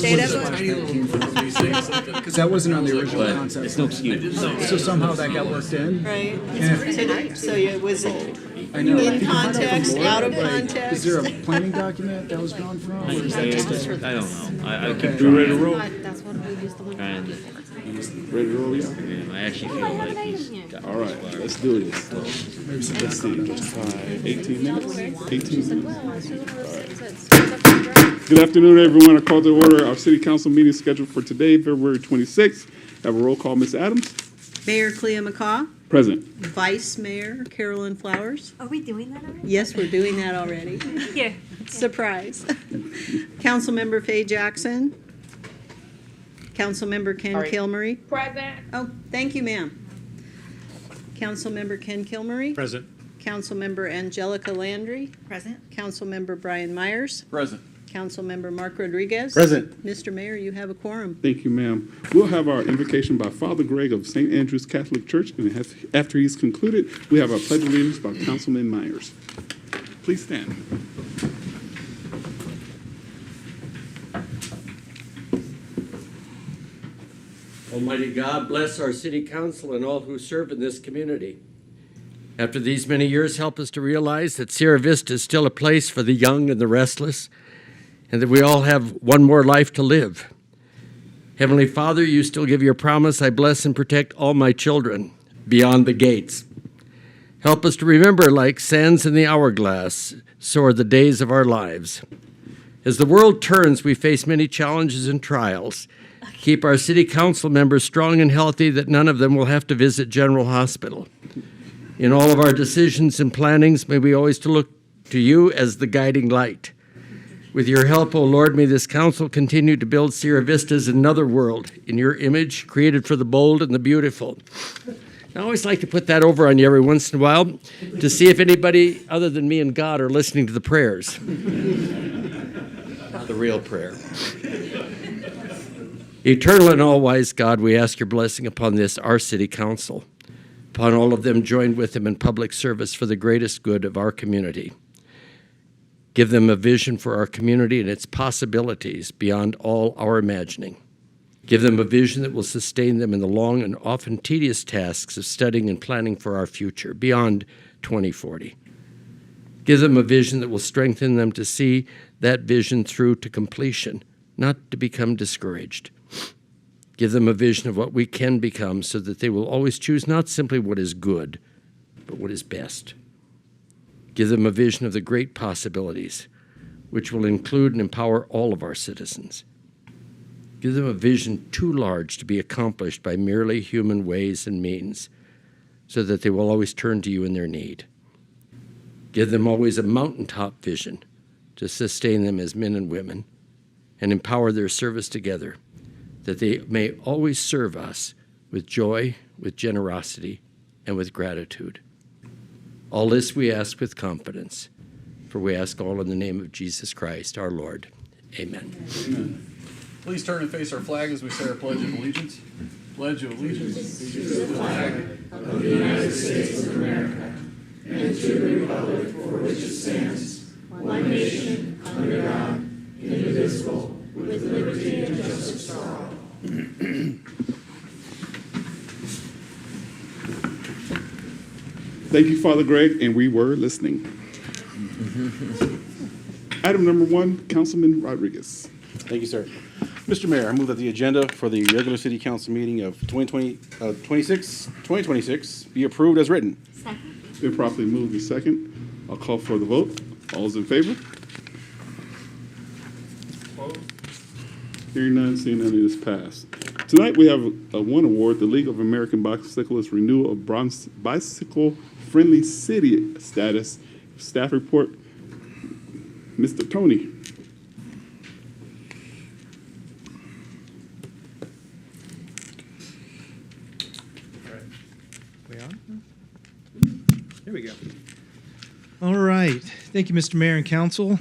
Data? Because that wasn't on the original But concept. it's no excuse. So somehow that got worked in. Right. Yeah. So it was I know. in context, out of Is context? there a planning document that was drawn from? Or is that just a... I don't know. I keep Okay. trying. Ready to roll? That's what we used to look Trying to, Ready to roll, yeah? man, I actually feel like he's got All right, let's do this. Let's see, 18 minutes? 18 minutes? Good afternoon, everyone. I call to order our city council meeting scheduled for today, February 26th. Have a roll call, Ms. Adams. Mayor Clea McCaw, Present. Vice Mayor Carolyn Flowers. Are we doing that already? Yes, we're doing that already. Yeah. Surprise. Councilmember Faye Jackson. Councilmember Ken Kilmery. Present. Oh, thank you, ma'am. Councilmember Ken Kilmery. Present. Councilmember Angelica Landry. Present. Councilmember Brian Myers. Present. Councilmember Mark Rodriguez. Present. Mr. Mayor, you have a quorum. Thank you, ma'am. We'll have our invocation by Father Greg of St. Andrew's Catholic Church, and after he's concluded, we have our pledge of allegiance by Councilman Myers. Please stand. Almighty God, bless our city council and all who serve in this community. After these many years, help us to realize that Sierra Vista is still a place for the young and the restless, and that we all have one more life to live. Heavenly Father, you still give your promise, I bless and protect all my children beyond the gates. Help us to remember, like sands in the hourglass, so are the days of our lives. As the world turns, we face many challenges and trials. Keep our city council members strong and healthy, that none of them will have to visit General Hospital. In all of our decisions and plannings, may we always to look to you as the guiding light. With your help, O Lord, may this council continue to build Sierra Vista as another world in your image, created for the bold and the beautiful. I always like to put that over on you every once in a while to see if anybody other than me and God are listening to the prayers. Not the real prayer. Eternal and all-wise God, we ask your blessing upon this, our city council, upon all of them joined with them in public service for the greatest good of our community. Give them a vision for our community and its possibilities beyond all our imagining. Give them a vision that will sustain them in the long and often tedious tasks of studying and planning for our future beyond 2040. Give them a vision that will strengthen them to see that vision through to completion, not to become discouraged. Give them a vision of what we can become so that they will always choose not simply what is good, but what is best. Give them a vision of the great possibilities, which will include and empower all of our citizens. Give them a vision too large to be accomplished by merely human ways and means, so that they will always turn to you in their need. Give them always a mountaintop vision to sustain them as men and women, and empower their service together, that they may always serve us with joy, with generosity, and with gratitude. All this we ask with confidence, for we ask all in the name of Jesus Christ, our Lord. Amen. Amen. Please turn and face our flag as we say our Pledge of Allegiance. Pledge of Allegiance to the flag of the United States of America and to the republic for which it stands, one nation, under God, indivisible, with liberty and justice for all. Thank you, Father Greg, and we were listening. Item number 1, Councilman Rodriguez. Thank you, sir. Mr. Mayor, I move that the agenda for the regular city council meeting of 2026 be approved as written. Second. It's been properly moved and second. I'll call for the vote. All those in favor? Hearing none, seeing none, it is passed. Tonight we have one award, the League of American Bicyclists Renewal of Bronze Bicycle Friendly City Status. Staff report, Mr. Tony. We on? Here we go. All right. Thank you, Mr. Mayor and Council.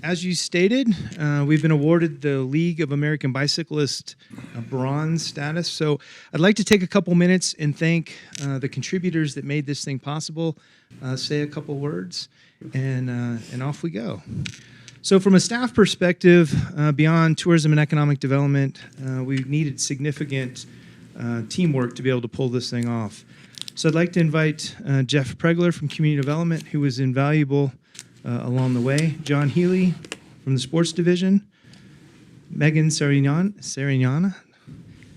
As you stated, we've been awarded the League of American Bicyclists bronze status. So I'd like to take a couple minutes and thank the contributors that made this thing possible, say a couple words, and off we go. So from a staff perspective, beyond tourism and economic development, we needed significant teamwork to be able to pull this thing off. So I'd like to invite Jeff Pregler from Community Development, who was invaluable along the way, John Healy from the Sports Division, Megan Sarignana,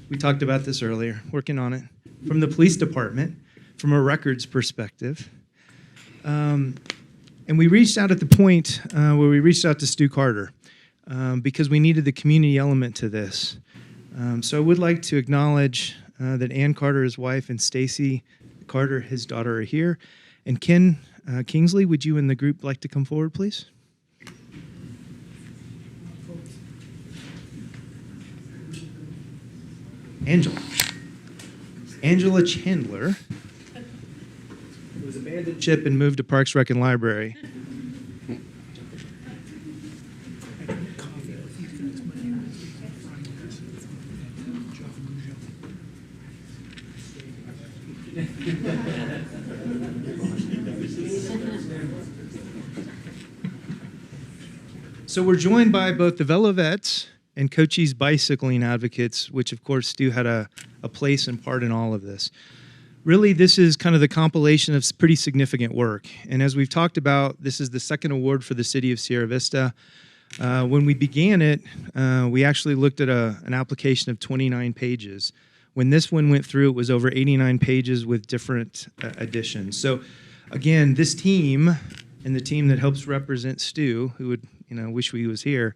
we talked about this earlier, working on it, from the Police Department, from a records perspective. And we reached out at the point where we reached out to Stu Carter because we needed the community element to this. So I would like to acknowledge that Ann Carter, his wife, and Stacy Carter, his daughter, are here. And Ken Kingsley, would you and the group like to come forward, please? Angela Chandler was abandoned ship and moved to Parks, Rec, and Library. So we're joined by both the Velovets and Cochise Bicycling Advocates, which of course Stu had a place and part in all of this. Really, this is kind of the compilation of pretty significant work. And as we've talked about, this is the second award for the city of Sierra Vista. When we began it, we actually looked at an application of 29 pages. When this one went through, it was over 89 pages with different additions. So again, this team and the team that helps represent Stu, who would wish he was here,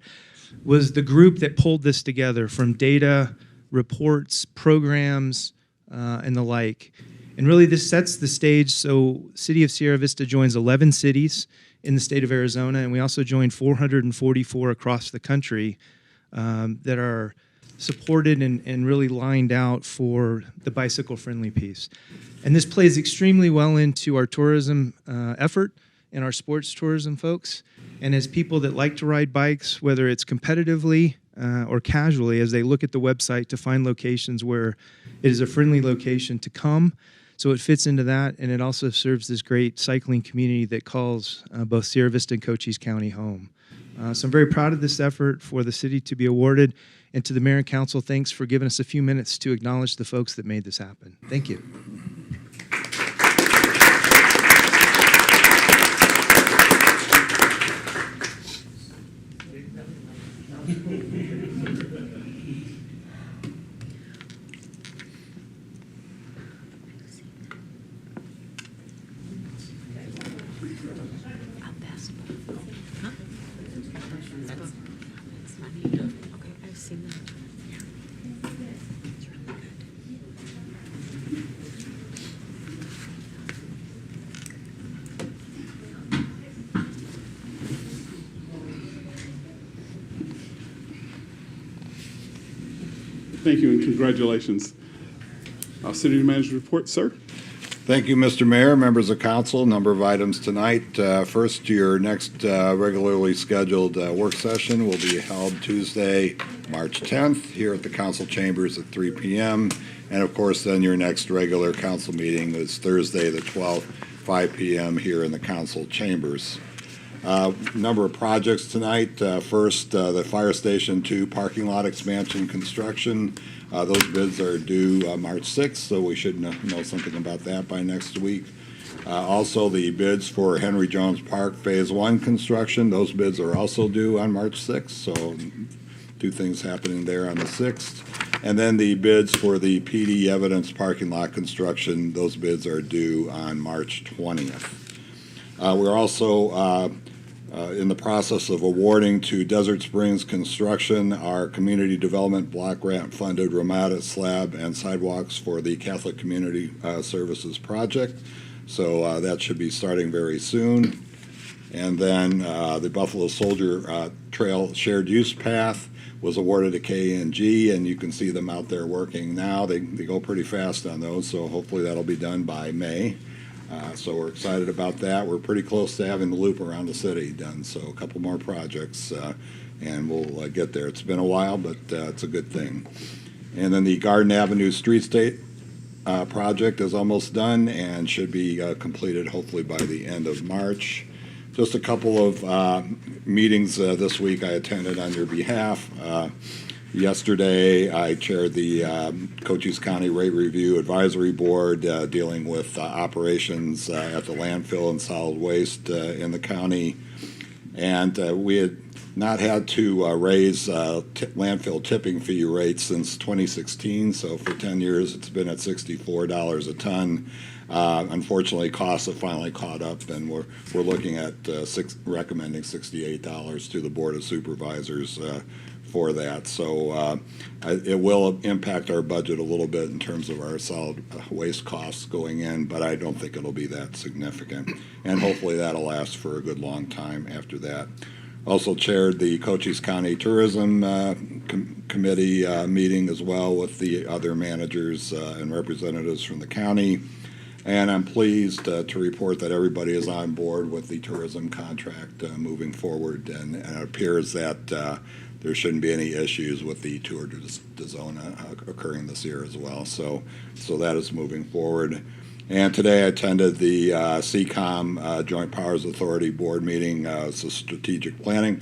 was the group that pulled this together from data, reports, programs, and the like. And really this sets the stage. So City of Sierra Vista joins 11 cities in the state of Arizona, and we also joined 444 across the country that are supported and really lined out for the bicycle-friendly piece. And this plays extremely well into our tourism effort and our sports tourism folks. And as people that like to ride bikes, whether it's competitively or casually, as they look at the website to find locations where it is a friendly location to come. So it fits into that, and it also serves this great cycling community that calls both Sierra Vista and Cochise County home. So I'm very proud of this effort for the city to be awarded. And to the mayor and council, thanks for giving us a few minutes to acknowledge the folks that made this happen. Thank you. Thank you and congratulations. City Manager report, sir. Thank you, Mr. Mayor, members of council. A number of items tonight. First, your next regularly scheduled work session will be held Tuesday, March 10th, here at the council chambers at 3 p.m. And of course, then your next regular council meeting is Thursday, the 12th, 5 p.m. here in the council chambers. Number of projects tonight. First, the Fire Station 2 parking lot expansion construction. Those bids are due March 6th, so we should know something about that by next week. Also, the bids for Henry Jones Park Phase 1 construction, those bids are also due on March 6th, so two things happening there on the 6th. And then the bids for the PD Evidence parking lot construction, those bids are due on March 20th. We're also in the process of awarding to Desert Springs Construction our community development block grant funded Ramada slab and sidewalks for the Catholic Community Services project. So that should be starting very soon. And then the Buffalo Soldier Trail shared use path was awarded to K&G, and you can see them out there working now. They go pretty fast on those, so hopefully that'll be done by May. So we're excited about that. We're pretty close to having the loop around the city done, so a couple more projects, and we'll get there. It's been a while, but it's a good thing. And then the Garden Avenue Street State project is almost done and should be completed hopefully by the end of March. Just a couple of meetings this week I attended on your behalf. Yesterday, I chaired the Cochise County Rate Review Advisory Board dealing with operations at the landfill and solid waste in the county. And we had not had to raise landfill tipping fee rates since 2016. So for 10 years, it's been at $64 a ton. Unfortunately, costs have finally caught up, and we're looking at recommending $68 to the Board of Supervisors for that. So it will impact our budget a little bit in terms of our solid waste costs going in, but I don't think it'll be that significant. And hopefully that'll last for a good long time after that. Also chaired the Cochise County Tourism Committee meeting as well with the other managers and representatives from the county. And I'm pleased to report that everybody is on board with the tourism contract moving forward, and it appears that there shouldn't be any issues with the Tour de Zone occurring this year as well. So that is moving forward. And today I attended the CCOM Joint Powers Authority Board meeting. It's a strategic planning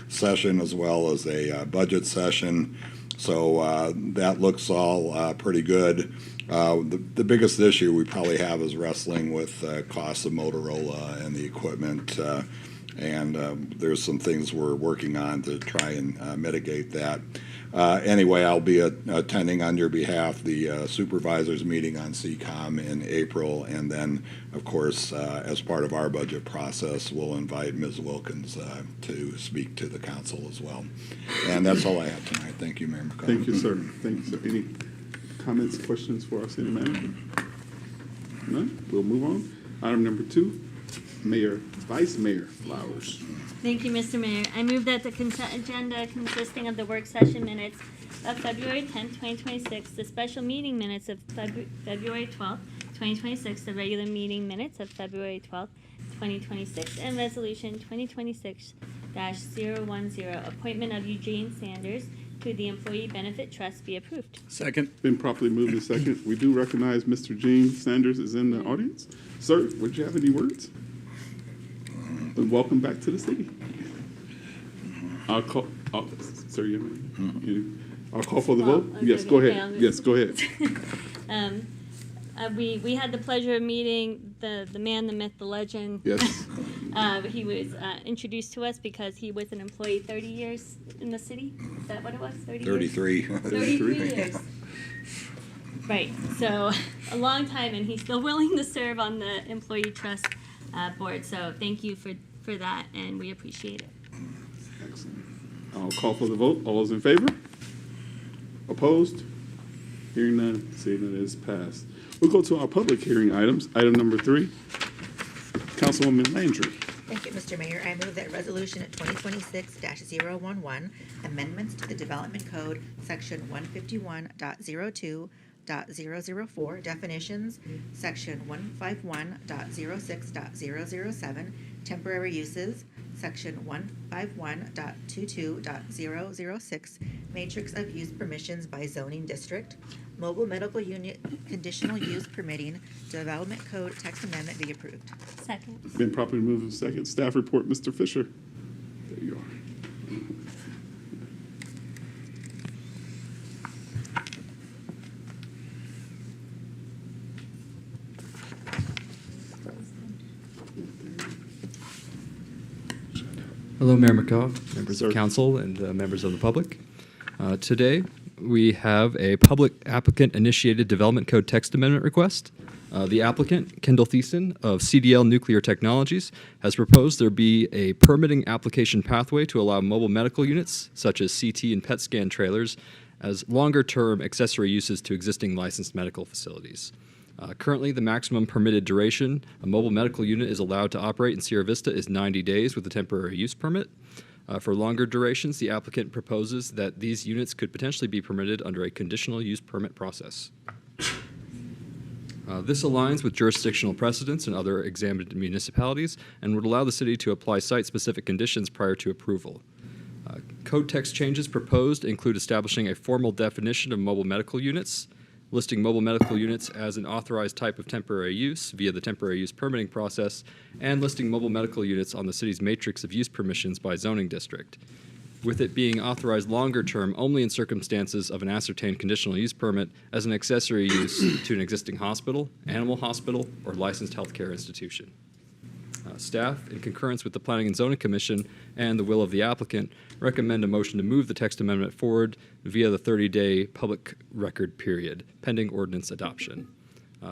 session as well as a budget session. So that looks all pretty good. The biggest issue we probably have is wrestling with costs of Motorola and the equipment, and there's some things we're working on to try and mitigate that. Anyway, I'll be attending on your behalf the supervisors meeting on CCOM in April, and then, of course, as part of our budget process, we'll invite Ms. Wilkins to speak to the council as well. And that's all I have tonight. Thank you, Mayor McCollum. Thank you, sir. Thank you, sir. Any comments, questions for our city manager? None? We'll move on. Item number 2, Vice Mayor Flowers. Thank you, Mr. Mayor. I move that the consent agenda consisting of the work session minutes of February 10th, 2026, the special meeting minutes of February 12th, 2026, the regular meeting minutes of February 12th, 2026, and Resolution 2026-010, appointment of Eugene Sanders to the Employee Benefit Trust be approved. Second. Been properly moved in second. We do recognize Mr. Gene Sanders is in the audience. Sir, would you have any words? And welcome back to the city. I'll call, sir, I'll call for the vote. Yes, go ahead. Yes, go ahead. We had the pleasure of meeting the man, the myth, the legend. Yes. He was introduced to us because he was an employee 30 years in the city. Is that what it was? 33. 33 years. Right. So a long time, and he's still willing to serve on the Employee Trust Board. So thank you for that, and we appreciate it. Excellent. I'll call for the vote. All those in favor? Opposed? Hearing none, seeing none, it is passed. We'll go to our public hearing items. Item number 3, Councilwoman Landry. Thank you, Mr. Mayor. I move that Resolution 2026-011, amendments to the Development Code, Section 151.02.004, definitions, Section 151.06.007, temporary uses, Section 151.22.006, matrix of use permissions by zoning district, mobile medical unit conditional use permitting, Development Code text amendment be approved. Second. Been properly moved in second. Staff report, Mr. Fisher. There you are. Hello, Mayor McCaw, members Sir. of council, and members of the public. Today, we have a public applicant-initiated development code text amendment request. The applicant, Kendall Thiessen of CDL Nuclear Technologies, has proposed there be a permitting application pathway to allow mobile medical units, such as CT and PET scan trailers, as longer-term accessory uses to existing licensed medical facilities. Currently, the maximum permitted duration a mobile medical unit is allowed to operate in Sierra Vista is 90 days with a temporary use permit. For longer durations, the applicant proposes that these units could potentially be permitted under a conditional use permit process. This aligns with jurisdictional precedents in other examined municipalities and would allow the city to apply site-specific conditions prior to approval. Code text changes proposed include establishing a formal definition of mobile medical units, listing mobile medical units as an authorized type of temporary use via the temporary use permitting process, and listing mobile medical units on the city's matrix of use permissions by zoning district, with it being authorized longer term only in circumstances of an ascertained conditional use permit as an accessory use to an existing hospital, animal hospital, or licensed healthcare institution. Staff, in concurrence with the Planning and Zoning Commission and the will of the applicant, recommend a motion to move the text amendment forward via the 30-day public record period, pending ordinance adoption.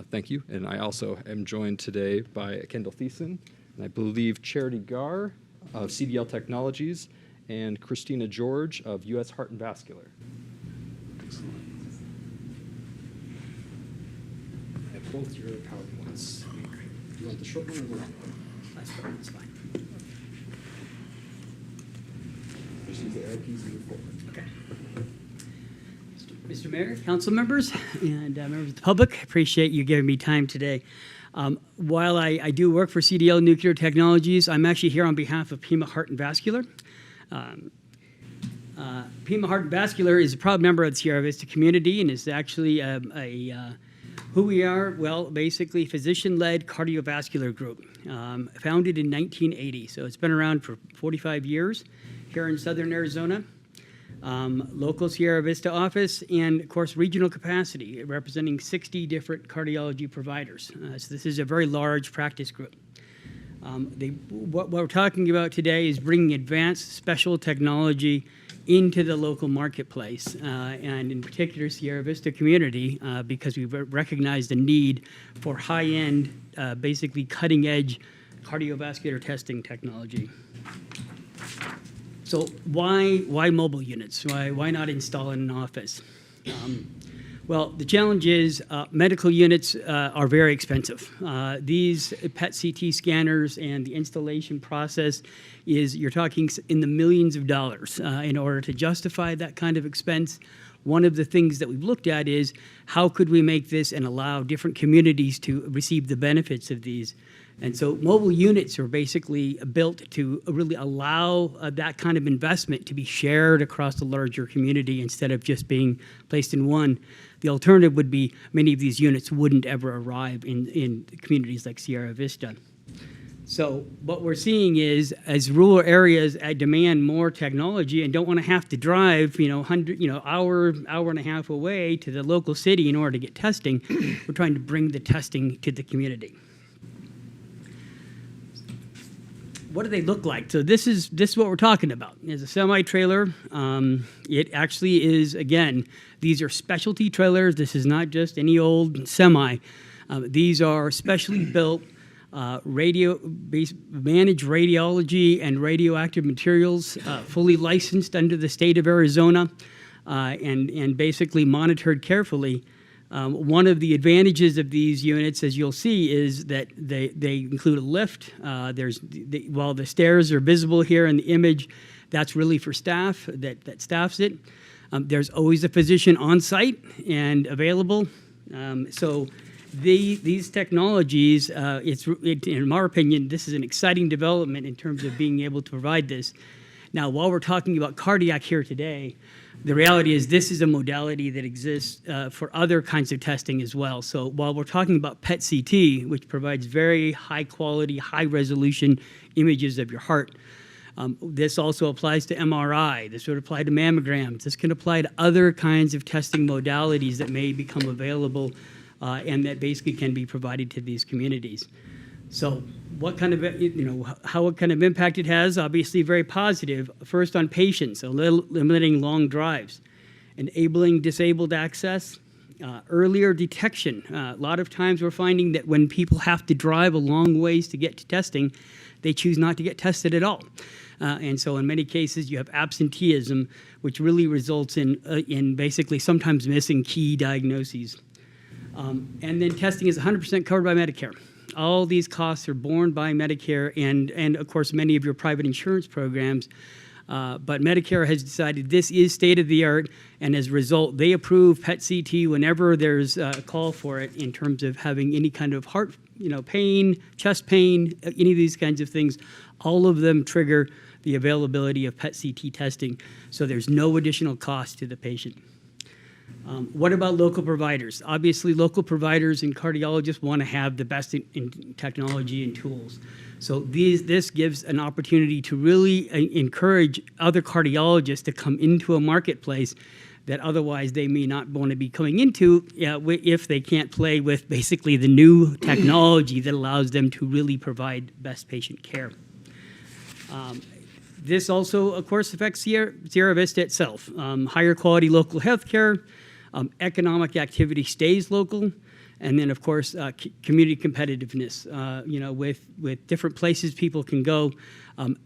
Thank you. And I also am joined today by Kendall Thiessen, and I believe Charity Gar of CDL Technologies, and Christina George of U.S. Heart and Vascular. I have both your PowerPoints. Do you want the short one or the long one? That's fine. Just use the arrow keys and move forward. Okay. Mr. Mayor, council members, and members of the public, appreciate you giving me time today. While I do work for CDL Nuclear Technologies, I'm actually here on behalf of Pima Heart and Vascular. Pima Heart and Vascular is a proud member of the Sierra Vista community and is actually who we are. Well, basically, physician-led cardiovascular group, founded in 1980. So it's been around for 45 years here in Southern Arizona. Local Sierra Vista office, and of course regional capacity, representing 60 different cardiology providers. So this is a very large practice group. What we're talking about today is bringing advanced special technology into the local marketplace, and in particular Sierra Vista community, because we recognize the need for high-end, basically cutting-edge cardiovascular testing technology. So why mobile units? Why not install in an office? Well, the challenge is medical units are very expensive. These PET CT scanners and the installation process you're talking in the millions of dollars. In order to justify that kind of expense, one of the things that we've looked at is how could we make this and allow different communities to receive the benefits of these. And so mobile units are basically built to really allow that kind of investment to be shared across the larger community instead of just being placed in one. The alternative would be many of these units wouldn't ever arrive in communities like Sierra Vista. So what we're seeing is as rural areas demand more technology and don't want to have to drive, hour and a half away to the local city in order to get testing, we're trying to bring the testing to the community. What do they look like? So this is what we're talking about. It's a semi-trailer. It actually is, again, these are specialty trailers. This is not just any old semi. These are specially built managed radiology and radioactive materials, fully licensed under the state of Arizona, and basically monitored carefully. One of the advantages of these units, as you'll see, is that they include a lift. While the stairs are visible here in the image, that's really for staff that staffs it. There's always a physician on site and available. So these technologies, in our opinion, this is an exciting development in terms of being able to provide this. Now, while we're talking about cardiac here today, the reality is this is a modality that exists for other kinds of testing as well. So while we're talking about PET CT, which provides very high quality, high resolution images of your heart, this also applies to MRI. This would apply to mammograms. This can apply to other kinds of testing modalities that may become available and that basically can be provided to these communities. So what kind of, what kind of impact it has? Obviously very positive. First on patients, limiting long drives, enabling disabled access, earlier detection. A lot of times we're finding that when people have to drive a long ways to get to testing, they choose not to get tested at all. And so in many cases you have absenteeism, which really results in basically sometimes missing key diagnoses. And then testing is 100% covered by Medicare. All these costs are borne by Medicare and of course, many of your private insurance programs. But Medicare has decided this is state-of-the-art, and as a result, they approve PET CT whenever there's a call for it in terms of having any kind of heart pain, chest pain, any of these kinds of things. All of them trigger the availability of PET CT testing, so there's no additional cost to the patient. What about local providers? Obviously, local providers and cardiologists want to have the best in technology and tools. So this gives an opportunity to really encourage other cardiologists to come into a marketplace that otherwise they may not want to be coming into if they can't play with basically the new technology that allows them to really provide best patient care. This also, of course, affects Sierra Vista itself. Higher quality local health care, economic activity stays local, and then, of course, community competitiveness. With different places people can go,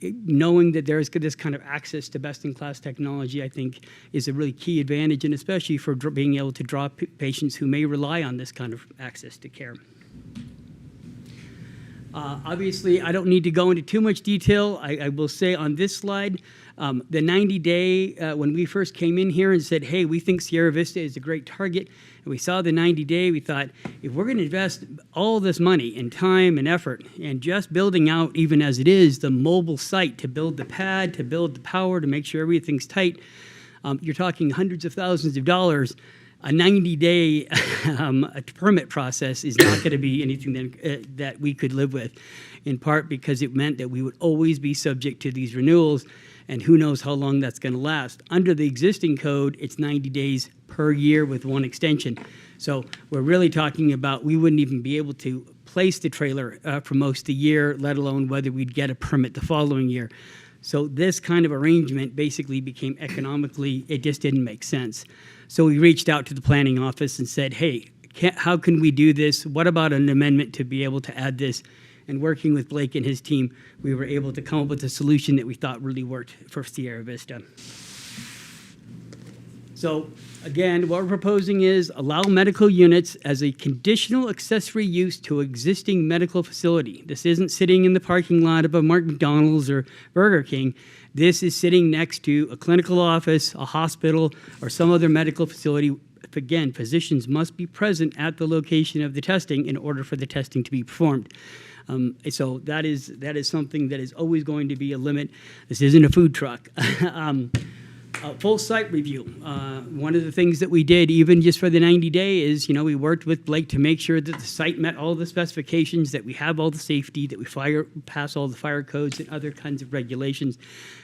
knowing that there's this kind of access to best-in-class technology, I think, is a really key advantage, and especially for being able to draw patients who may rely on this kind of access to care. Obviously, I don't need to go into too much detail. I will say on this slide, the 90-day, when we first came in here and said, hey, we think Sierra Vista is a great target, and we saw the 90-day, we thought, if we're going to invest all this money and time and effort and just building out, even as it is, the mobile site to build the pad, to build the power, to make sure everything's tight, you're talking hundreds of thousands of dollars. A 90-day permit process is not going to be anything that we could live with, in part because it meant that we would always be subject to these renewals, and who knows how long that's going to last. Under the existing code, it's 90 days per year with one extension. So we're really talking about we wouldn't even be able to place the trailer for most of the year, let alone whether we'd get a permit the following year. So this kind of arrangement basically became economically, it just didn't make sense. So we reached out to the planning office and said, hey, how can we do this? What about an amendment to be able to add this? And working with Blake and his team, we were able to come up with a solution that we thought really worked for Sierra Vista. So again, what we're proposing is allow medical units as a conditional accessory use to existing medical facility. This isn't sitting in the parking lot of a McDonald's or Burger King. This is sitting next to a clinical office, a hospital, or some other medical facility. Again, physicians must be present at the location of the testing in order for the testing to be performed. So that is something that is always going to be a limit. This isn't a food truck. Full site review. One of the things that we did, even just for the 90-day, is we worked with Blake to make sure that the site met all the specifications, that we have all the safety, that we pass all the fire codes and other kinds of regulations.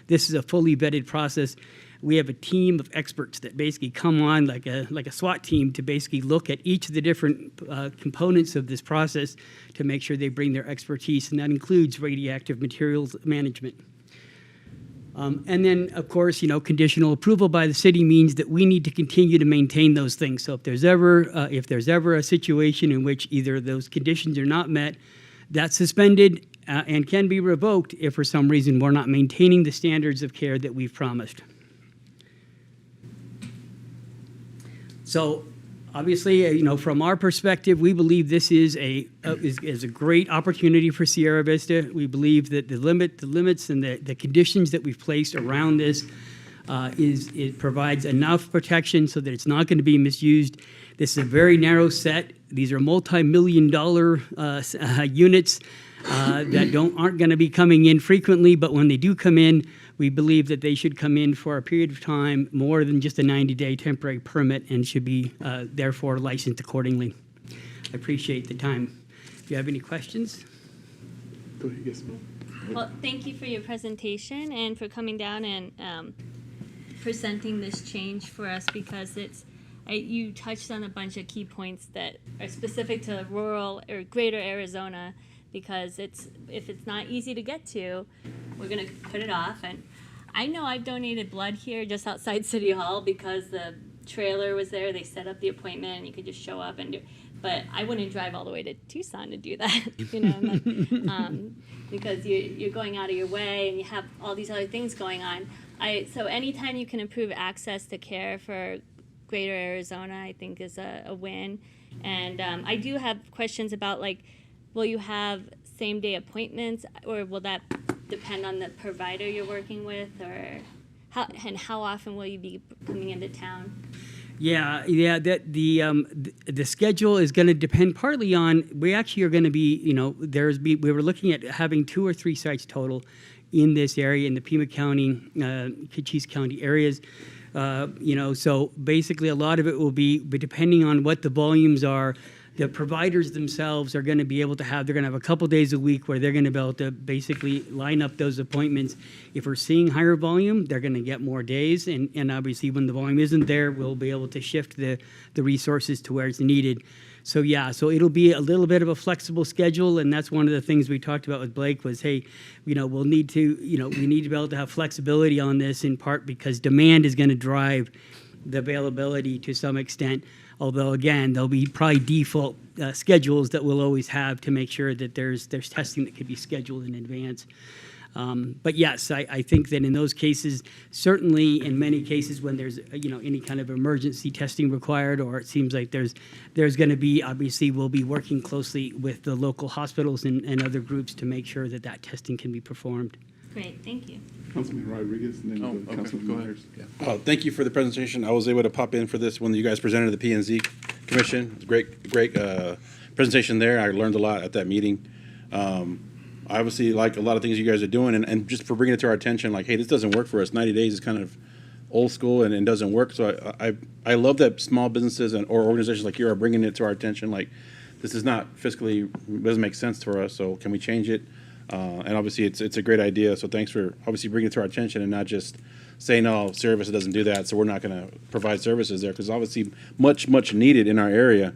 This is a fully vetted process. We have a team of experts that basically come on like a SWAT team to basically look at each of the different components of this process to make sure they bring their expertise, and that includes radioactive materials management. And then, of course, conditional approval by the city means that we need to continue to maintain those things. So if there's ever a situation in which either of those conditions are not met, that's suspended and can be revoked if for some reason we're not maintaining the standards of care that we've promised. So obviously, from our perspective, we believe this is a great opportunity for Sierra Vista. We believe that the limits and the conditions that we've placed around this it provides enough protection so that it's not going to be misused. This is a very narrow set. These are multi-million-dollar units that aren't going to be coming in frequently, but when they do come in, we believe that they should come in for a period of time more than just a 90-day temporary permit and should be therefore licensed accordingly. I appreciate the time. If you have any questions? Go ahead, yes, ma'am. Well, thank you for your presentation and for coming down and presenting this change for us, because you touched on a bunch of key points that are specific to rural or greater Arizona, because if it's not easy to get to, we're going to put it off. And I know I've donated blood here just outside City Hall because the trailer was there. They set up the appointment and you could just show up and do. But I wouldn't drive all the way to Tucson to do that, because you're going out of your way and you have all these other things going on. So anytime you can improve access to care for greater Arizona, I think is a win. And I do have questions about, will you have same-day appointments, or will that depend on the provider you're working with, or how often will you be coming into town? Yeah. That the schedule is going to depend partly on. We actually are going to be. We were looking at having 2 or 3 sites total in this area, in the Pima County, Cochise County areas. So basically a lot of it will be depending on what the volumes are. The providers themselves are going to be able to they're going to have a couple days a week where they're going to be able to basically line up those appointments. If we're seeing higher volume, they're going to get more days. And obviously when the volume isn't there, we'll be able to shift the resources to where it's needed. So it'll be a little bit of a flexible schedule. And that's one of the things we talked about with Blake was, hey, we'll need to, we need to be able to have flexibility on this in part because demand is going to drive the availability to some extent. Although, again, there'll be probably default schedules that we'll always have to make sure that there's testing that can be scheduled in advance. But yes, I think that in those cases, certainly in many cases when there's any kind of emergency testing required, or it seems like there's going to be, obviously, we'll be working closely with the local hospitals and other groups to make sure that testing can be performed. Great, thank you. Councilman Rodriguez, and then Okay, Councilman go ahead. Myers. Yeah. Thank you for the presentation. I was able to pop in for this when you guys presented the P&Z Commission. It's a great presentation there. I learned a lot at that meeting. I obviously like a lot of things you guys are doing, and just for bringing it to our attention, like, hey, this doesn't work for us. 90 days is kind of old school and doesn't work. So I love that small businesses or organizations like you are bringing it to our attention. Like, this is not fiscally, doesn't make sense for us, so can we change it? And obviously, it's a great idea. So thanks for obviously bringing it to our attention and not just saying, "Oh, service doesn't do that, so we're not going to provide services there." Because obviously, much needed in our area.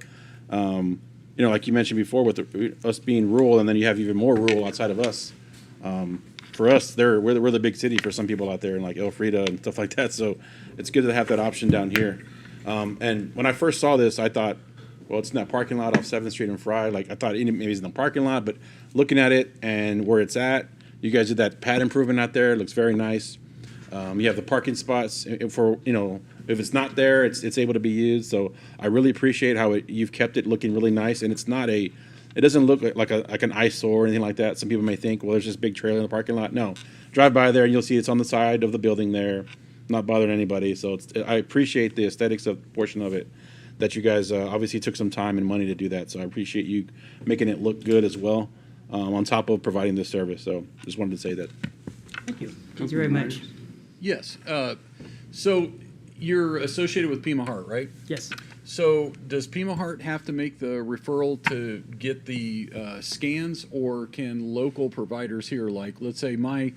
Like you mentioned before, with us being rural, and then you have even more rural outside of us. For us, we're the big city for some people out there, in like Elfrida and stuff like that. So it's good to have that option down here. And when I first saw this, I thought, well, it's in that parking lot off 7th Street and Fry. Like, I thought maybe it's in the parking lot, but looking at it and where it's at, you guys did that pad improvement out there. It looks very nice. You have the parking spots for, if it's not there, it's able to be used. So I really appreciate how you've kept it looking really nice. And it's not it doesn't look like an eyesore or anything like that. Some people may think, well, there's this big trailer in the parking lot. No, drive by there and you'll see it's on the side of the building there, not bothering anybody. So I appreciate the aesthetics portion of it. That you guys obviously took some time and money to do that. So I appreciate you making it look good as well, on top of providing this service. So just wanted to say that. Thank you. Thank you very much. Yes. So you're associated with Pima Heart, right? Yes. So does Pima Heart have to make the referral to get the scans, or can local providers here, like let's say my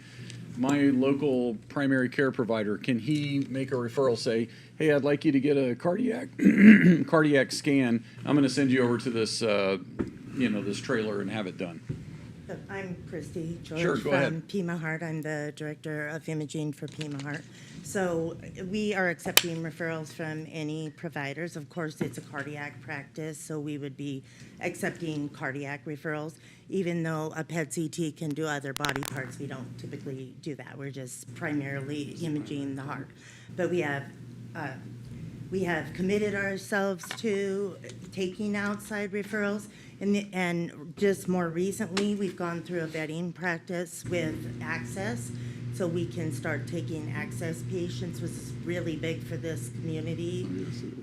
local primary care provider, can he make a referral, say, hey, I'd like you to get a cardiac scan. I'm going to send you over to this, this trailer and have it done. I'm Christy George Sure, go from ahead. Pima Heart. I'm the Director of Imaging for Pima Heart. So we are accepting referrals from any providers. Of course, it's a cardiac practice, so we would be accepting cardiac referrals. Even though a PET CT can do other body parts, we don't typically do that. We're just primarily imaging the heart. But we have committed ourselves to taking outside referrals, and just more recently, we've gone through a vetting practice with Access, so we can start taking Access patients, which is really big for this community,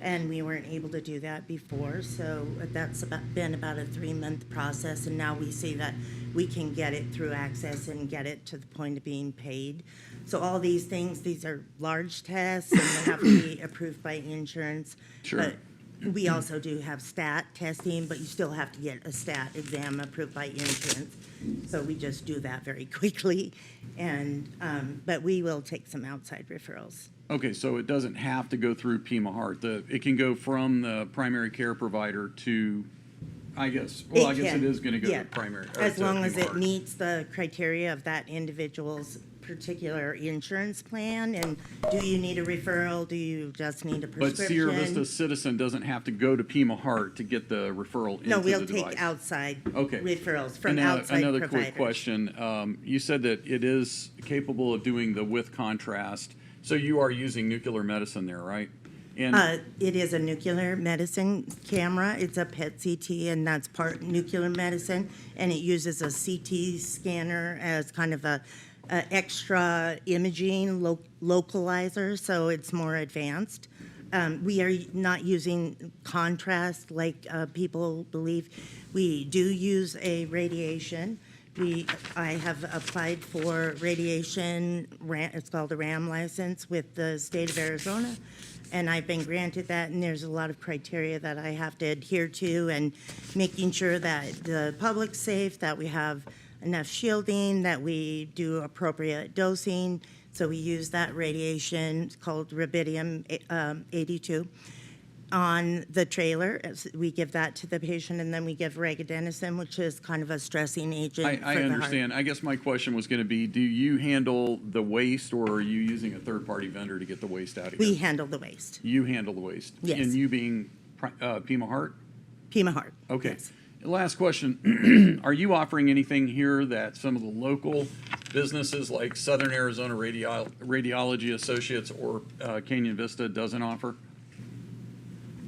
and we weren't able to do that before, so that's been about a 3-month process, and now we see that we can get it through Access and get it to the point of being paid. So all these things, these are large tests, and they have to be approved by insurance. Sure. But we also do have stat testing, but you still have to get a stat exam approved by insurance. So we just do that very quickly, and but we will take some outside referrals. Okay, so it doesn't have to go through Pima Heart. It can go from the primary care provider to, I guess it is going to go to primary. As to long as Pima it Heart. meets the criteria of that individual's particular insurance plan. And do you need a referral? Do you just need a But prescription? Sierra Vista citizen doesn't have to go to Pima Heart to get the referral into No, we'll the device. take outside Okay. referrals from And outside another providers. quick question. You said that it is capable of doing the with contrast. So you are using nuclear medicine there, right? And It is a nuclear medicine camera. It's a PET CT, and that's part nuclear medicine. And it uses a CT scanner as kind of a extra imaging localizer, so it's more advanced. We are not using contrast like people believe. We do use a radiation I have applied for radiation, it's called a RAM license with the state of Arizona, and I've been granted that, and there's a lot of criteria that I have to adhere to, and making sure that the public's safe, that we have enough shielding, that we do appropriate dosing. So we use that radiation, it's called rubidium 82, on the trailer. We give that to the patient, and then we give regadenoson, which is kind of a stressing agent for the I heart. understand. I guess my question was going to be, do you handle the waste, or are you using a third-party vendor to get the waste out of here? We handle the waste. You handle the waste? Yes. And you being Pima Heart? Pima Heart. Okay. Yes. Last question. Are you offering anything here that some of the local businesses like Southern Arizona Radiology Associates or Canyon Vista doesn't offer?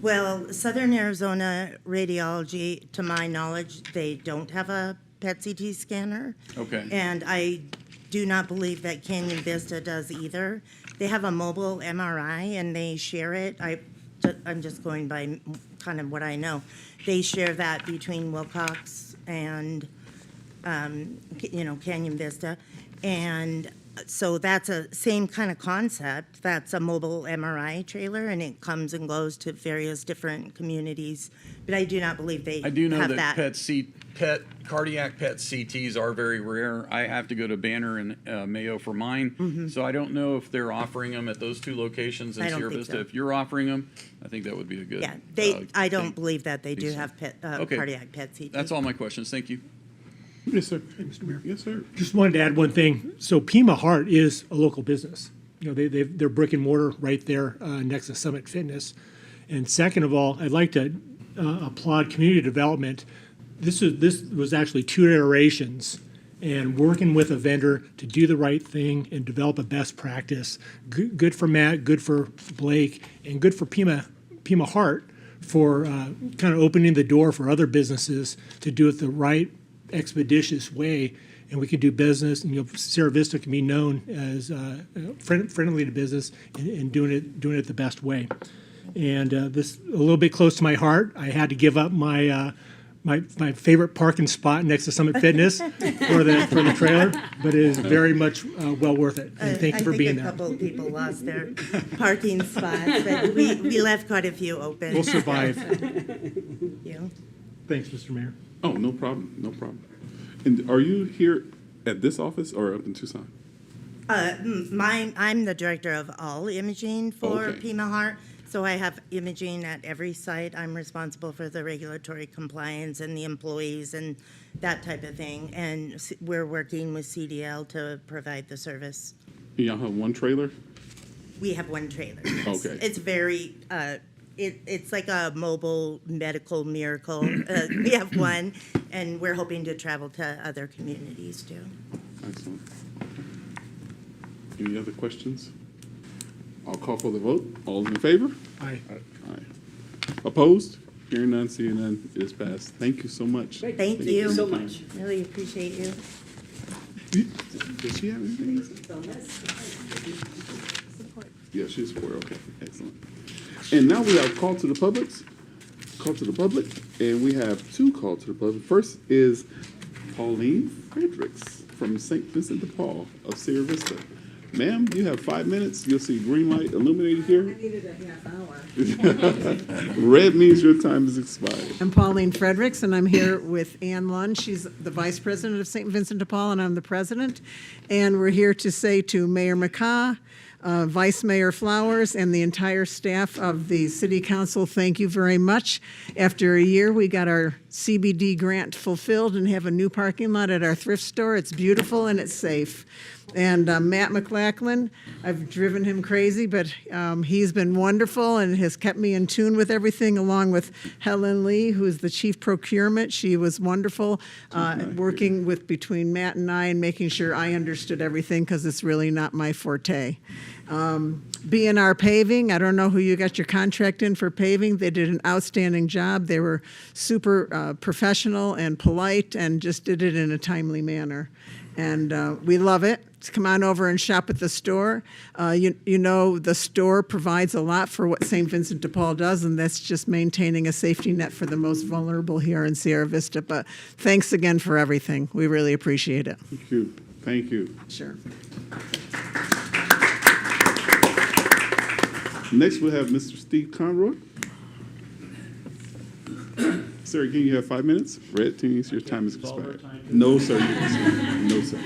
Well, Southern Arizona Radiology, to my knowledge, they don't have a PET-CT scanner. Okay. And I do not believe that Canyon Vista does either. They have a mobile MRI, and they share it. I'm just going by kind of what I know. They share that between Wilcox and, Canyon Vista. And so that's a same kind of concept. That's a mobile MRI trailer, and it comes and goes to various different communities. But I do not believe they I do know have that cardiac PET CTs are very rare. I have to go to Banner and Mayo for mine, so I don't know if they're offering them at those two locations in I don't Sierra think Vista. so. If you're offering them, I think that would be a good. Yeah, I don't thing. believe that they do have Okay. cardiac PET-CT. That's all my questions. Thank you. Yes, sir. Mr. Mayor. Yes, sir. Just wanted to add one thing. So Pima Heart is a local business. They're brick and mortar right there next to Summit Fitness. And second of all, I'd like to applaud community development. This was actually 2 iterations, and working with a vendor to do the right thing and develop a best practice. Good for Matt, good for Blake, and good for Pima Heart for kind of opening the door for other businesses to do it the right, expeditious way, and we can do business, and Sierra Vista can be known as friendly to business and doing it the best way. And this a little bit close to my heart. I had to give up my my favorite parking spot next to Summit Fitness for the trailer, but it is very much well worth it. And thank you for being there. I think a couple of people lost their parking spots, but we left quite a few open. We'll survive. Thank you. Thanks, Mr. Mayor. Oh, no problem. No problem. And are you here at this office or up in Tucson? I'm the director of all imaging for Okay. Pima Heart, so I have imaging at every site. I'm responsible for the regulatory compliance and the employees and that type of thing. And we're working with CDL to provide the service. Y'all have one trailer? We have one trailer. Yes. Okay. It's very, it's like a mobile medical miracle. We have one, and we're hoping to travel to other communities too. Excellent. Any other questions? I'll call for the vote. All in favor? Aye. Aye. Opposed? Hearing none, seeing none, it is passed. Thank you so much. Thank you so much. Really appreciate you. Does she have anything? Yeah, she's for okay, excellent. And now we have call to the public, and we have 2 calls to the public. First is Pauline Fredericks from St. Vincent de Paul of Sierra Vista. Ma'am, you have 5 minutes. You'll see green light illuminated here. I needed a half hour. Red means your time is expired. I'm Pauline Fredericks, and I'm here with Ann Lund. She's the vice president of St. Vincent de Paul, and I'm the president. And we're here to say to Mayor McCaw, Vice Mayor Flowers, and the entire staff of the City Council, thank you very much. After a year, we got our CBD grant fulfilled and have a new parking lot at our thrift store. It's beautiful and it's safe. And Matt McLachlan, I've driven him crazy, but he's been wonderful and has kept me in tune with everything, along with Helen Lee, who's the chief procurement. She was wonderful working with between Matt and I and making sure I understood everything, because it's really not my forte. B&R Paving, I don't know who you got your contract in for paving. They did an outstanding job. They were super professional and polite and just did it in a timely manner. And we love it. come on over and shop at the store. You know the store provides a lot for what St. Vincent de Paul does, and that's just maintaining a safety net for the most vulnerable here in Sierra Vista. But thanks again for everything. We really appreciate it. Thank you. Thank you. Sure. Next, we'll have Mr. Steve Conroy. Sir, again, you have 5 minutes. Red teams, your time is expired. No, sir. No, sir.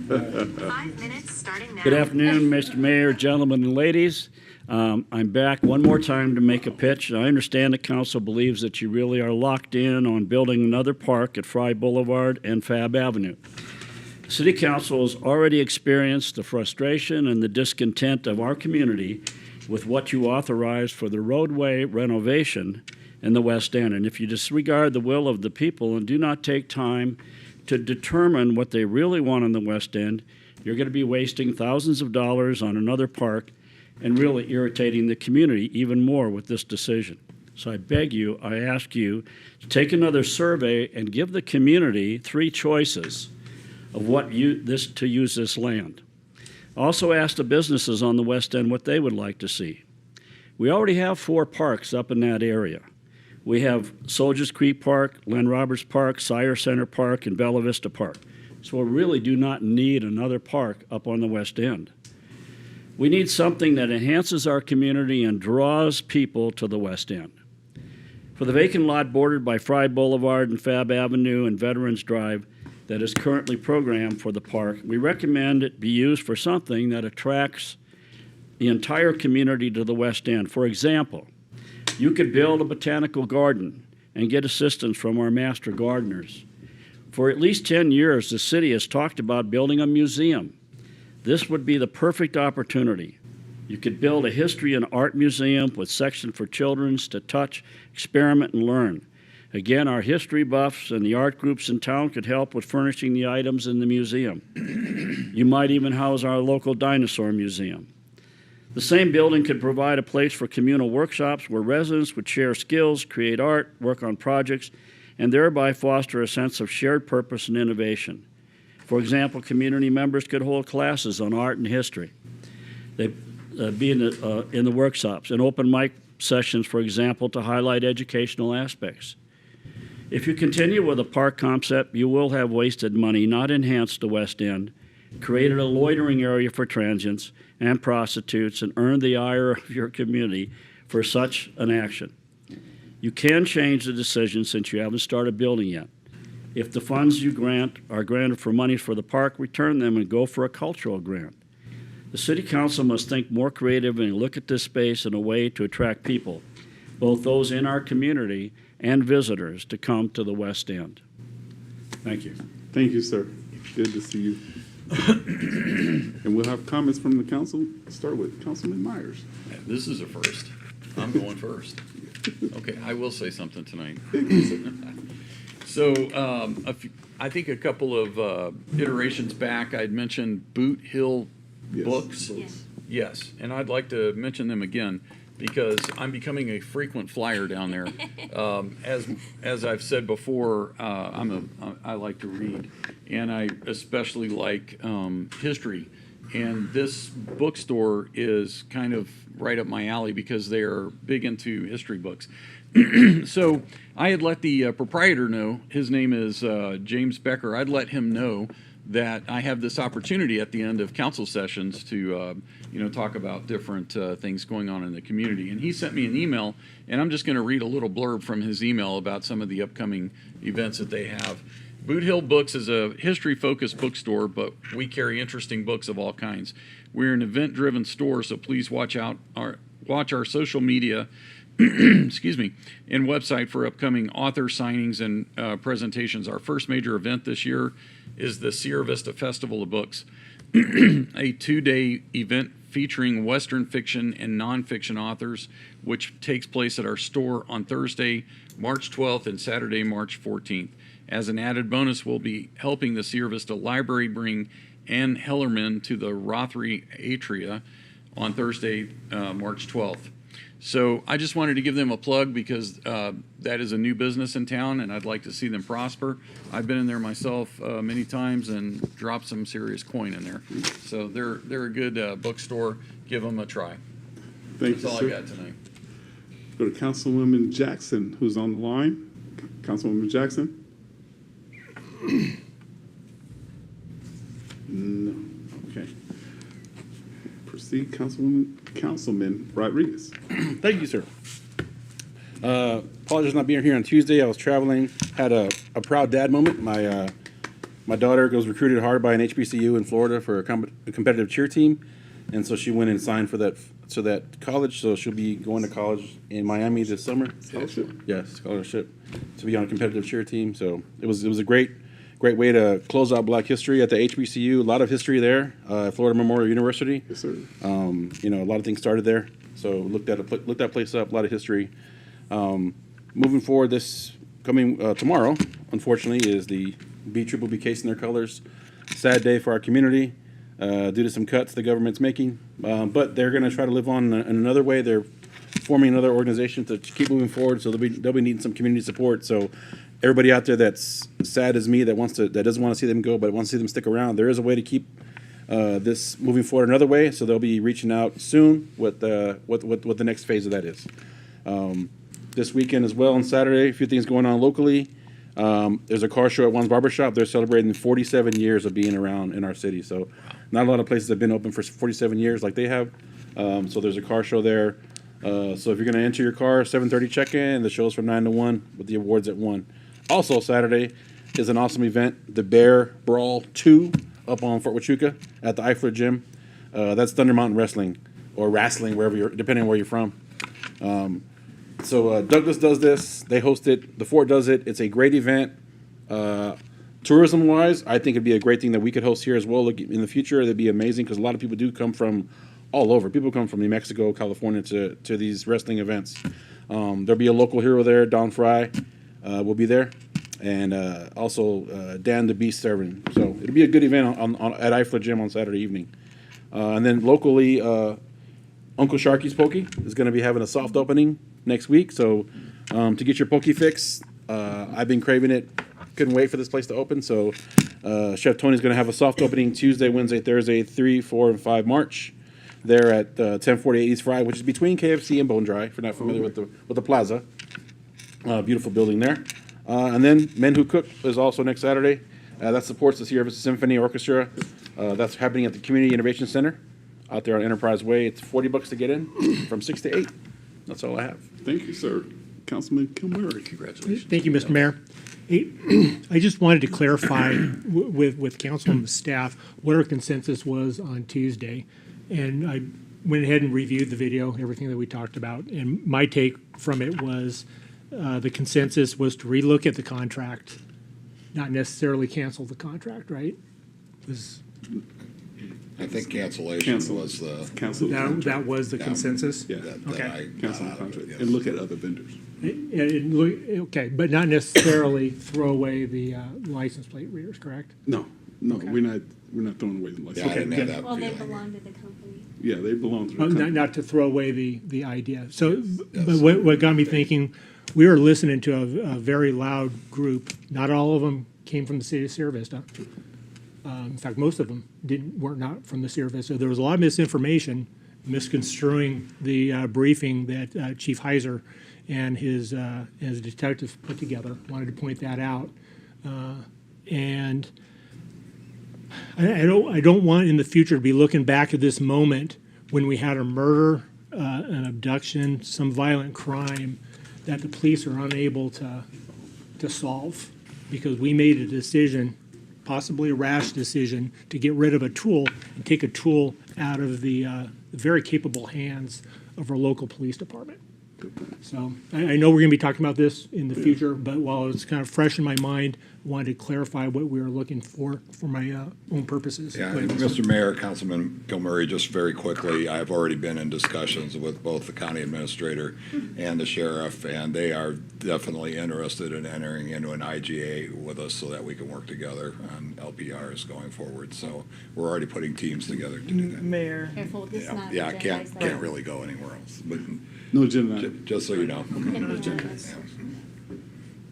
5 minutes starting now. Good afternoon, Mr. Mayor, gentlemen, and ladies. I'm back one more time to make a pitch. I understand the council believes that you really are locked in on building another park at Fry Boulevard and Fab Avenue. City Council has already experienced the frustration and the discontent of our community with what you authorized for the roadway renovation in the West End. And if you disregard the will of the people and do not take time to determine what they really want in the West End, you're going to be wasting thousands of dollars on another park and really irritating the community even more with this decision. So I beg you, I ask you to take another survey and give the community 3 choices of to use this land. Also ask the businesses on the West End what they would like to see. We already have 4 parks up in that area. We have Soldiers Creek Park, Len Roberts Park, Sire Center Park, and Bella Vista Park. So we really do not need another park up on the West End. We need something that enhances our community and draws people to the West End. For the vacant lot bordered by Fry Boulevard and Fab Avenue and Veterans Drive that is currently programmed for the park, we recommend it be used for something that attracts the entire community to the West End. For example, you could build a botanical garden and get assistance from our master gardeners. For at least 10 years, the city has talked about building a museum. This would be the perfect opportunity. You could build a history and art museum with sections for children to touch, experiment, and learn. Again, our history buffs and the art groups in town could help with furnishing the items in the museum. You might even house our local dinosaur museum. The same building could provide a place for communal workshops where residents would share skills, create art, work on projects, and thereby foster a sense of shared purpose and innovation. For example, community members could hold classes on art and history. They'd be in the workshops and open mic sessions, for example, to highlight educational aspects. If you continue with a park concept, you will have wasted money, not enhanced the West End, created a loitering area for transients and prostitutes, and earned the ire of your community for such an action. You can change the decision since you haven't started building yet. If the funds you grant are granted for money for the park, return them and go for a cultural grant. The City Council must think more creatively and look at this space in a way to attract people, both those in our community and visitors, to come to the West End. Thank you. Thank you, sir. Good to see you. And we'll have comments from the council. Start with Councilman Myers. This is a first. I'm going first. Okay, I will say something tonight. So I think a couple of iterations back, I'd mentioned Boot Hill Books. Yes, and I'd like to mention them again because I'm becoming a frequent flyer down there. As I've said before, I like to read, and I especially like history. And this bookstore is kind of right up my alley because they are big into history books. So I had let the proprietor know, his name is James Becker, I'd let him know that I have this opportunity at the end of council sessions to talk about different things going on in the community. And he sent me an email, and I'm just going to read a little blurb from his email about some of the upcoming events that they have. Boot Hill Books is a history-focused bookstore, but we carry interesting books of all kinds. We're an event-driven store, so please watch our social media excuse me, and website for upcoming author signings and presentations. Our first major event this year is the Sierra Vista Festival of Books, a 2-day event featuring Western fiction and nonfiction authors, which takes place at our store on Thursday, March 12th and Saturday, March 14th. As an added bonus, we'll be helping the Sierra Vista Library bring Ann Hellerman to the Rothery Atria on Thursday, March 12th. So I just wanted to give them a plug because that is a new business in town, and I'd like to see them prosper. I've been in there myself many times and dropped some serious coin in there. So they're a good bookstore. Give them a try. Thank That's you, all sir. I got tonight. Go to Councilwoman Jackson, who's on the line. Councilwoman Jackson? No. Okay. Proceed, Councilman Rodriguez. Thank you, sir. Apologies for not being here on Tuesday. I was traveling, had a proud dad moment. My daughter was recruited hard by an HBCU in Florida for a competitive cheer team, and so she went and signed for that college. So she'll be going to college in Miami this summer. Scholarship? Yes, scholarship to be on a competitive cheer team. So it was a great way to close out Black History at the HBCU. A lot of history there, Florida Memorial University. Yes, sir. A lot of things started there. So looked that place up. A lot of history. Moving forward, this coming tomorrow, unfortunately, is the BBB case in their colors. Sad day for our community due to some cuts the government's making. But they're going to try to live on in another way. They're forming another organization to keep moving forward. So they'll be needing some community support. So everybody out there that's sad as me that doesn't want to see them go but wants to see them stick around, there is a way to keep this moving forward another way. So they'll be reaching out soon what the next phase of that is. This weekend as well on Saturday, a few things going on locally. There's a car show at Juan's Barbershop. They're celebrating 47 years of being around in our city. So not a lot of places have been open for 47 years like they have. So there's a car show there. So if you're going to enter your car, 7:30 check-in. The show's from 9 to 1 with the awards at 1. Also Saturday is an awesome event, the Bear Brawl 2 up on Fort Huachuca at the Eifler Gym. That's Thunder Mountain Wrestling or wrestling, depending on where you're from. So Douglas does this. They host it. The Fort does it. It's a great event. Tourism-wise, I think it'd be a great thing that we could host here as well in the future. It'd be amazing because a lot of people do come from all over. People come from New Mexico, California to these wrestling events. There'll be a local hero there, Don Fry will be there, and also Dan the Beast Servin. So it'll be a good event at Eifler Gym on Saturday evening. And then locally, Uncle Sharky's Poke is going to be having a soft opening next week. So to get your poke fix, I've been craving it. Couldn't wait for this place to open. So Chef Tony's going to have a soft opening Tuesday, Wednesday, Thursday, 3, 4, and 5 March. There at 1048 East Fry, which is between KFC and Bone Dry. If you're not familiar with the plaza, beautiful building there. And then Men Who Cook is also next Saturday. That supports the Sierra Vista Symphony Orchestra. That's happening at the Community Innovation Center out there on Enterprise Way. It's $40 to get in from 6 to 8. That's all I have. Thank you, sir. Councilman Kilmurray. Congratulations. Thank you, Mr. Mayor. I just wanted to clarify with council and the staff what our consensus was on Tuesday. And I went ahead and reviewed the video, everything that we talked about. And my take from it was the consensus was to relook at the contract, not necessarily cancel the contract, right? I think cancellation was the. That was the consensus? Yeah. Okay. Cancel the contract and look at other vendors. Okay, but not necessarily throw away the license plate readers, correct? No, we're not throwing away the license. Yeah, I didn't have that Well, they feeling. belong to the company. Yeah, they belong to the company. Not to throw away the idea. So, but what got me thinking, we were listening to a very loud group. Not all of them came from the city of Sierra Vista. In fact, most of them were not from the Sierra Vista. There was a lot of misinformation, misconstruing the briefing that Chief Heiser and his detectives put together. Wanted to point that out, and I don't want in the future to be looking back at this moment when we had a murder, an abduction, some violent crime that the police are unable to solve because we made a decision, possibly a rash decision, to get rid of a tool and take a tool out of the very capable hands of our local police department. So I know we're going to be talking about this in the future, but while it's kind of fresh in my mind, wanted to clarify what we were looking for my own purposes. Yeah, But- and Mr. Mayor, Councilman Gilmurray, just very quickly, I've already been in discussions with both the county administrator and the sheriff, and they are definitely interested in entering into an IGA with us so that we can work together on LPRs going forward. So we're already putting teams together to do that. Mayor. Careful with this map. Yeah, I can't really go anywhere else, but No agenda. just so you know.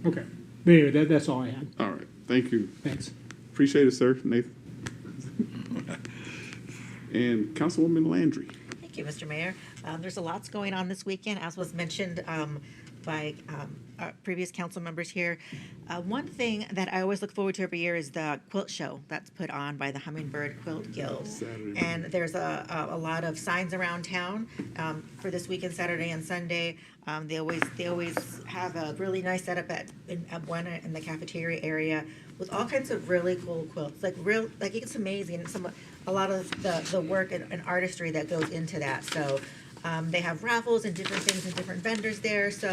Okay. But anyway, that's all I had. All right, thank you. Thanks. Appreciate it, sir, Nathan. And Councilwoman Landry. Thank you, Mr. Mayor. There's a lot going on this weekend, as was mentioned by our previous council members here. One thing that I always look forward to every year is the quilt show that's put on by the Hummingbird Quilt Guild. And there's a lot of signs around town for this weekend, Saturday and Sunday. They always have a really nice setup at Buena in the cafeteria area with all kinds of really cool quilts. It's amazing. A lot of the work and artistry that goes into that. So they have raffles and different things and different vendors there. So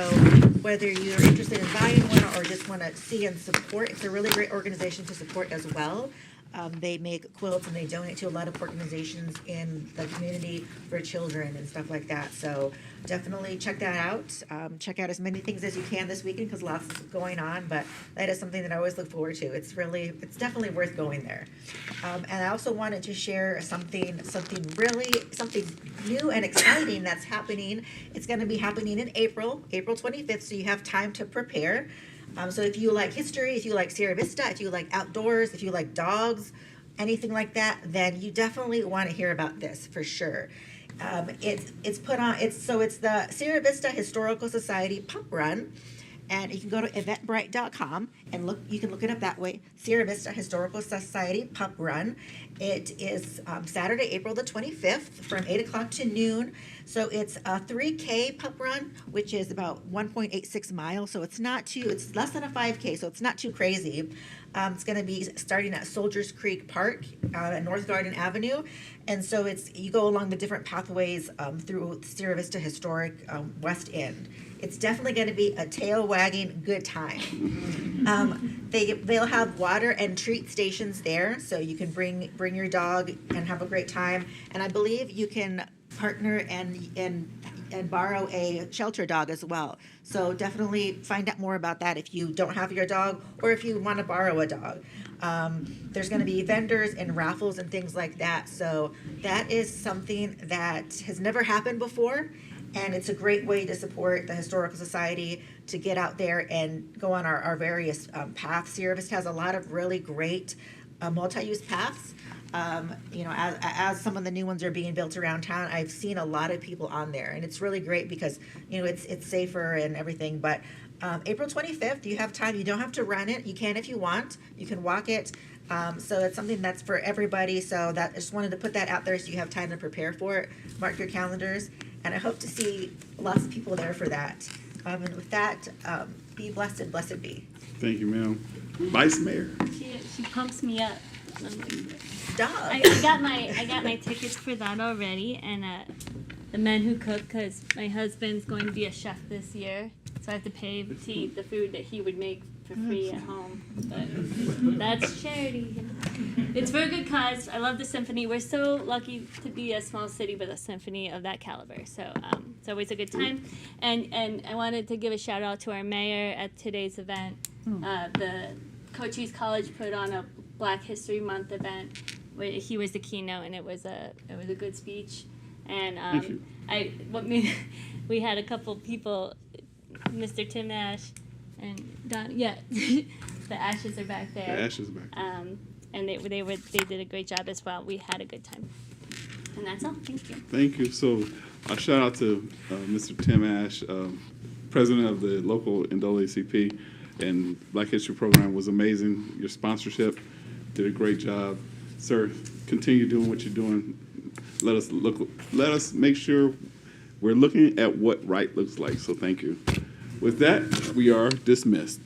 whether you're interested in buying one or just want to see and support, it's a really great organization to support as well. They make quilts and they donate to a lot of organizations in the community for children and stuff like that. So definitely check that out. Check out as many things as you can this weekend because lots is going on. But that is something that I always look forward to. It's definitely worth going there. And I also wanted to share something new and exciting that's happening. It's going to be happening in April 25th. So you have time to prepare. So if you like history, if you like Sierra Vista, if you like outdoors, if you like dogs, anything like that, then you definitely want to hear about this for sure. It's the Sierra Vista Historical Society Pump Run, and you can go to eventbrite.com and you can look it up that way. Sierra Vista Historical Society Pump Run. It is Saturday, April the 25th from 8 o'clock to noon. So it's a 3K pump run, which is about 1.86 miles. So it's less than a 5K, so it's not too crazy. It's going to be starting at Soldiers Creek Park at North Garden Avenue. And so you go along the different pathways through Sierra Vista Historic West End. It's definitely going to be a tail-wagging good time. They'll have water and treat stations there, so you can bring your dog and have a great time. And I believe you can partner and borrow a shelter dog as well. So definitely find out more about that if you don't have your dog or if you want to borrow a dog. There's going to be vendors and raffles and things like that. So that is something that has never happened before. And it's a great way to support the Historical Society to get out there and go on our various paths. Sierra Vista has a lot of really great multi-use paths. As some of the new ones are being built around town, I've seen a lot of people on there, and it's really great because it's safer and everything. But April 25th, you have time. You don't have to run it. You can if you want. You can walk it. So it's something that's for everybody. So I just wanted to put that out there so you have time to prepare for it. Mark your calendars, and I hope to see lots of people there for that. And with that, be blessed and blessed be. Thank you, ma'am. Vice Mayor. She pumps me up. Dog. I got my tickets for that already, and the Men Who Cook, because my husband's going to be a chef this year, so I have to pay to eat the food that he would make for free at home. But that's charity. It's for a good cause. I love the symphony. We're so lucky to be a small city with a symphony of that caliber. So it's always a good time. And I wanted to give a shout out to our mayor at today's event. The Cochise College put on a Black History Month event where he was the keynote, and it was a good speech. And we had a couple people, Mr. Tim Ash and Don. Yeah, the Ashes are back there. The Ashes are back. And they did a great job as well. We had a good time. And that's all. Thank you. Thank you. So a shout out to Mr. Tim Ash, president of the local NAACP, and Black History Program was amazing. Your sponsorship did a great job. Sir, continue doing what you're doing. Let us make sure we're looking at what right looks like. So thank you. With that, we are dismissed.